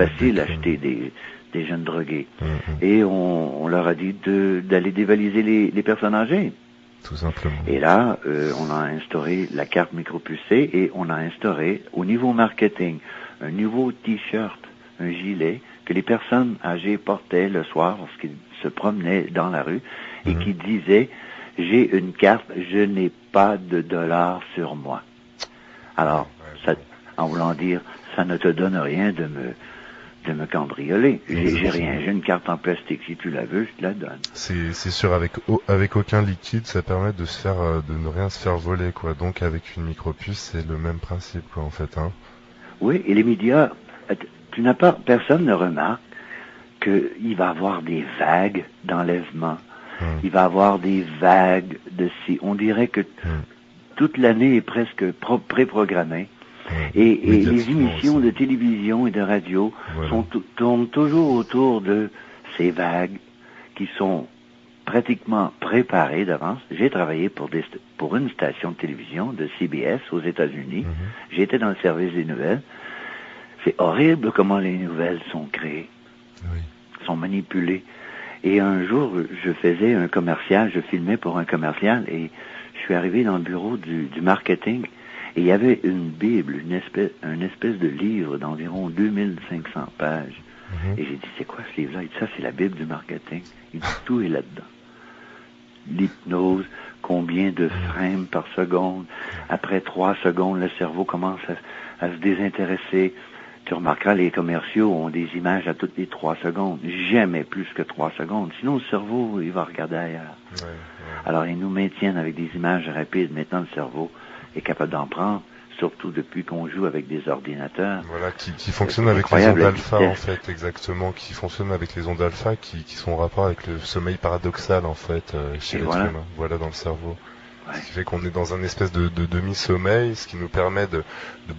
facile acheter des jeunes drogués. Et on leur a dit d'aller dévaliser les personnes âgées. Tout simplement. Et là, on a instauré la carte micropucée et on a instauré au niveau marketing un nouveau t-shirt, un gilet que les personnes âgées portaient le soir lorsqu'ils se promenaient dans la rue et qui disait « J'ai une carte, je n'ai pas de dollars sur moi ». Alors, ça, en voulant dire, ça ne te donne rien de me cambrioler. J'ai rien, j'ai une carte en plastique. Si tu la veux, je te la donne. C'est sûr, avec aucun liquide, ça permet de ne rien se faire voler, quoi. Donc avec une micropuce, c'est le même principe, quoi, en fait, hein. Oui, et les médias, personne ne remarque qu'il va y avoir des vagues d'enlèvement. Il va y avoir des vagues on dirait que toute l'année est presque préprogrammée. Et les émissions de télévision et de radio tournent toujours autour de ces vagues qui sont pratiquement préparées d'avance. J'ai travaillé pour une station de télévision de CBS aux États-Unis. J'étais dans le service des nouvelles. C'est horrible comment les nouvelles sont créées, sont manipulées. Et un jour, je faisais un commercial, je filmais pour un commercial et je suis arrivé dans le bureau du marketing et il y avait une Bible, une espèce de livre d'environ 2500 pages. Et j'ai dit, c'est quoi ce livre-là? Il dit, ça, c'est la Bible du marketing. Il dit, tout est là-dedans. L'hypnose, combien de frames par seconde. Après 3 secondes, le cerveau commence à se désintéresser. Tu remarqueras, les commerciaux ont des images à toutes les 3 secondes. Jamais plus que 3 secondes. Sinon, le cerveau, il va regarder ailleurs. Alors, ils nous maintiennent avec des images rapides. Maintenant, le cerveau est capable d'en prendre, surtout depuis qu'on joue avec des ordinateurs. Voilà, qui fonctionnent avec les ondes alpha, en fait, exactement. Qui fonctionnent avec les ondes alpha qui sont en rapport avec le sommeil paradoxal, en fait, chez l'être humain. Voilà, dans le cerveau. Ce qui fait qu'on est dans un espèce de demi-sommeil, ce qui nous permet de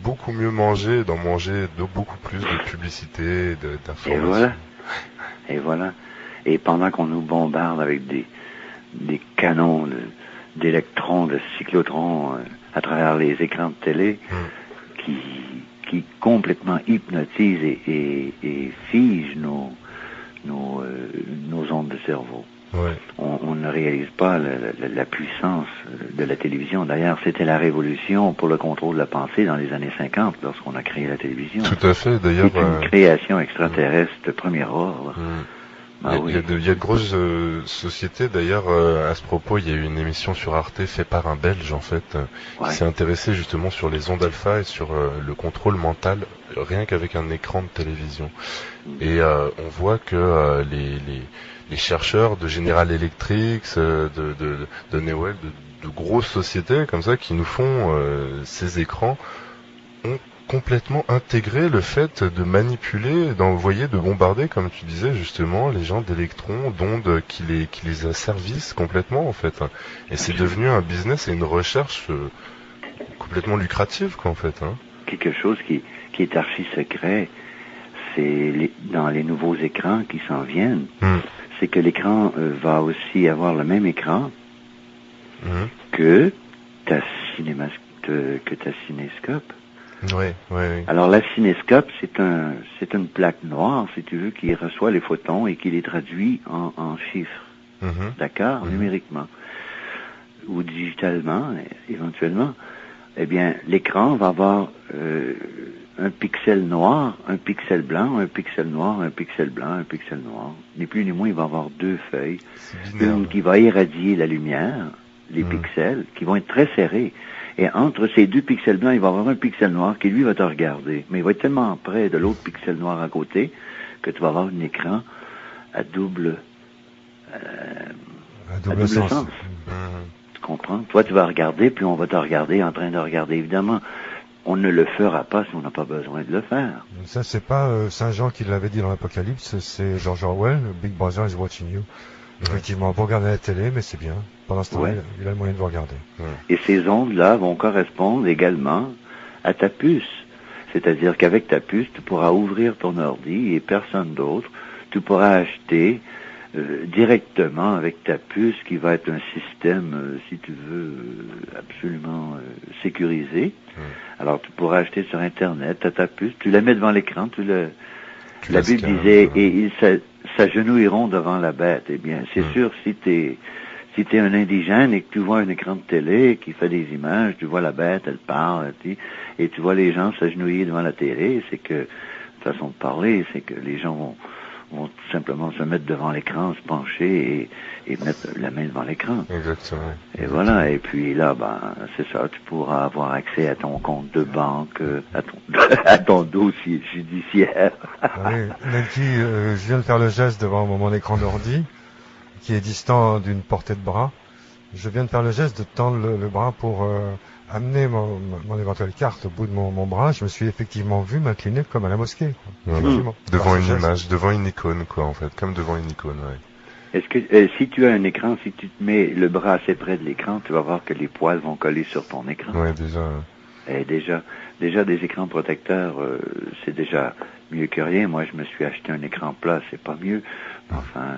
beaucoup mieux manger, d'en manger beaucoup plus de publicité, d'informations. Et voilà. Et pendant qu'on nous bombarde avec des canons d'électrons, de cyclotrons à travers les écrans de télé, qui complètement hypnotisent et figent nos ondes de cerveau. On ne réalise pas la puissance de la télévision. D'ailleurs, c'était la révolution pour le contrôle de la pensée dans les années 50, lorsqu'on a créé la télévision. Tout à fait, d'ailleurs. C'est une création extraterrestre de premier ordre. Il y a de grosses sociétés, d'ailleurs, à ce propos, il y a eu une émission sur Arte faite par un Belge, en fait, qui s'est intéressé justement sur les ondes alpha et sur le contrôle mental, rien qu'avec un écran de télévision. Et on voit que les chercheurs de General Electric, de Newell, de grosses sociétés comme ça qui nous font ces écrans, ont complètement intégré le fait de manipuler, d'envoyer, de bombarder, comme tu disais justement, les gens d'électrons, d'ondes qui les asservissent complètement, en fait. Et c'est devenu un business et une recherche complètement lucrative, quoi, en fait. Quelque chose qui est archi secret, c'est dans les nouveaux écrans qui s'en viennent. C'est que l'écran va aussi avoir le même écran que ta cinéscope. Alors la cinéscope, c'est une plaque noire, si tu veux, qui reçoit les photons et qui les traduit en chiffres. D'accord? Numériquement. Ou digitalement, éventuellement. Eh bien, l'écran va avoir un pixel noir, un pixel blanc, un pixel noir, un pixel blanc, un pixel noir. Ni plus ni moins, il va avoir 2 feuilles. Une qui va irradier la lumière, les pixels, qui vont être très serrés. Et entre ces 2 pixels blancs, il va y avoir un pixel noir qui, lui, va te regarder. Mais il va être tellement près de l'autre pixel noir à côté que tu vas avoir un écran à double sens. Tu comprends? Toi, tu vas regarder, puis on va te regarder en train de regarder. Évidemment, on ne le fera pas si on n'a pas besoin de le faire. Ça, c'est pas Saint Jean qui l'avait dit dans l'Apocalypse, c'est George Orwell, Big Brother is watching you. Effectivement, pas regarder la télé, mais c'est bien. Pendant ce temps-là, il a le moyen de vous regarder. Et ces ondes-là vont correspondre également à ta puce. C'est-à-dire qu'avec ta puce, tu pourras ouvrir ton ordi et personne d'autre. Tu pourras acheter directement avec ta puce, qui va être un système, si tu veux, absolument sécurisé. Alors, tu pourras acheter sur Internet, ta puce, tu la mets devant l'écran, La Bible disait, et ils s'agenouilleront devant la bête. Eh bien, c'est sûr, si t'es un indigène et que tu vois un écran de télé qui fait des images, tu vois la bête, elle parle, et tu vois les gens s'agenouiller devant la télé, c'est que, façon de parler, c'est que les gens vont tout simplement se mettre devant l'écran, se pencher et mettre la main devant l'écran. Exactement. Et voilà, et puis là, c'est ça, tu pourras avoir accès à ton compte de banque, à ton dossier judiciaire. Oui, Nancy, je viens de faire le geste devant mon écran d'ordi, qui est distant d'une portée de bras. Je viens de faire le geste de tendre le bras pour amener mon éventuelle carte au bout de mon bras. Je me suis effectivement vu m'incliner comme à la mosquée. Devant une image, devant une icône, quoi, en fait, comme devant une icône, ouais. Est-ce que si tu as un écran, si tu te mets le bras assez près de l'écran, tu vas voir que les poils vont coller sur ton écran. Ouais, déjà. Et déjà des écrans protecteurs, c'est déjà mieux que rien. Moi, je me suis acheté un écran plat, c'est pas mieux. Enfin.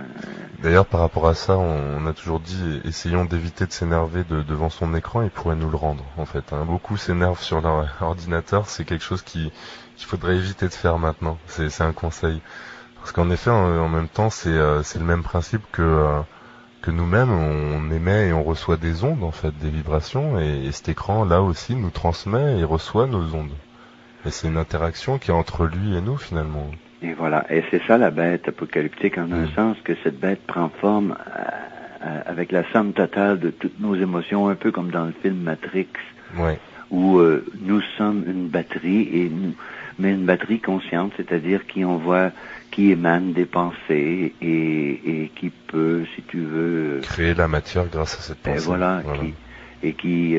D'ailleurs, par rapport à ça, on a toujours dit, essayons d'éviter de s'énerver devant son écran, il pourrait nous le rendre, en fait. Beaucoup s'énervent sur leur ordinateur, c'est quelque chose qu'il faudrait éviter de faire maintenant. C'est un conseil. Parce qu'en effet, en même temps, c'est le même principe que nous-mêmes, on émet et on reçoit des ondes, en fait, des vibrations, et cet écran, là aussi, nous transmet et reçoit nos ondes. Et c'est une interaction qui est entre lui et nous, finalement. Et voilà, et c'est ça la bête apocalyptique, en un sens que cette bête prend forme avec la somme totale de toutes nos émotions, un peu comme dans le film Matrix, où nous sommes une batterie, mais une batterie consciente, c'est-à-dire qui émane des pensées et qui peut, si tu veux... créer la matière grâce à cette pensée. Et voilà. Qui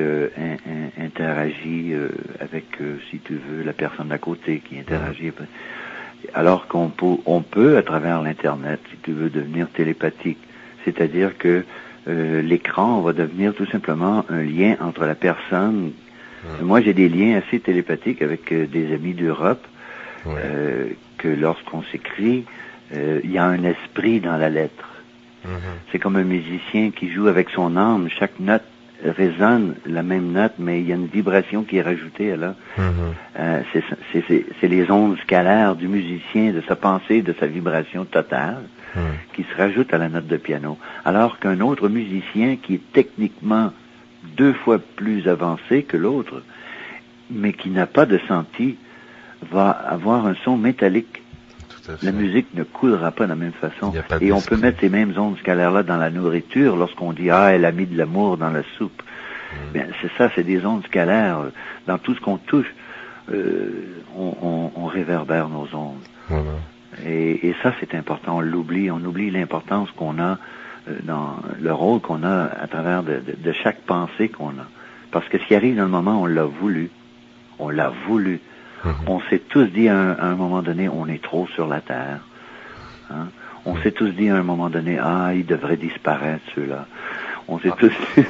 interagit avec, si tu veux, la personne d'à côté, qui interagit... Alors qu'on peut, à travers l'Internet, si tu veux, devenir télépathique. C'est-à-dire que l'écran va devenir tout simplement un lien entre la personne. Moi, j'ai des liens assez télépathiques avec des amis d'Europe, que lorsqu'on s'écrit, il y a un esprit dans la lettre. C'est comme un musicien qui joue avec son âme. Chaque note résonne la même note, mais il y a une vibration qui est rajoutée là. C'est les ondes scalaires du musicien, de sa pensée, de sa vibration totale, qui se rajoutent à la note de piano. Alors qu'un autre musicien qui est techniquement 2 fois plus avancé que l'autre, mais qui n'a pas de senti, va avoir un son métallique. La musique ne coulera pas de la même façon. Et on peut mettre ces mêmes ondes scalaires-là dans la nourriture lorsqu'on dit « Ah, elle a mis de l'amour dans la soupe ». Bien, c'est ça, c'est des ondes scalaires. Dans tout ce qu'on touche, on réverbère nos ondes. Et ça, c'est important. On oublie l'importance qu'on a dans le rôle qu'on a à travers de chaque pensée qu'on a. Parce que ce qui arrive dans le moment, on l'a voulu. On l'a voulu. On s'est tous dit à un moment donné, on est trop sur la terre. On s'est tous dit à un moment donné, ils devraient disparaître, ceux-là. On s'est tous dit,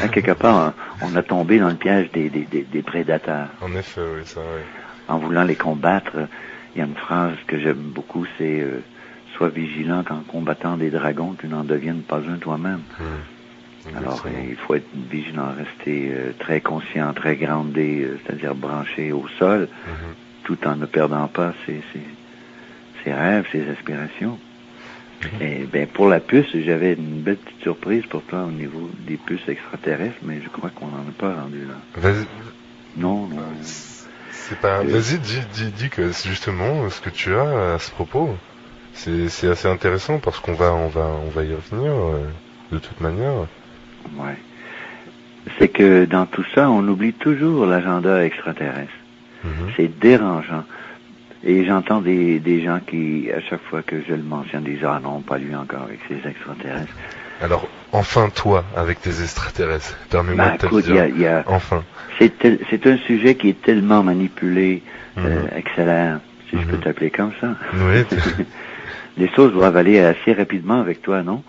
à quelque part, on a tombé dans le piège des prédateurs. En effet, oui, ça, oui. En voulant les combattre, il y a une phrase que j'aime beaucoup, c'est sois vigilant qu'en combattant des dragons, tu n'en deviennes pas un toi-même. Alors, il faut être vigilant, rester très conscient, très groundé, c'est-à-dire branché au sol, tout en ne perdant pas ses rêves, ses aspirations. Et bien, pour la puce, j'avais une belle petite surprise pour toi au niveau des puces extraterrestres, mais je crois qu'on n'en est pas rendu là. Vas-y. Non. C'est pas. Vas-y, dis que c'est justement ce que tu as à ce propos. C'est assez intéressant parce qu'on va y revenir de toute manière. Ouais. C'est que dans tout ça, on oublie toujours l'agenda extraterrestre. C'est dérangeant. Et j'entends des gens qui, à chaque fois que je le mentionne, disent « Ah non, pas lui encore avec ses extraterrestres ». Alors, enfin toi, avec tes extraterrestres, permets-moi de te le dire. Enfin. C'est un sujet qui est tellement manipulé, excellent, si je peux t'appeler comme ça. Oui. Les choses doivent aller assez rapidement avec toi, non?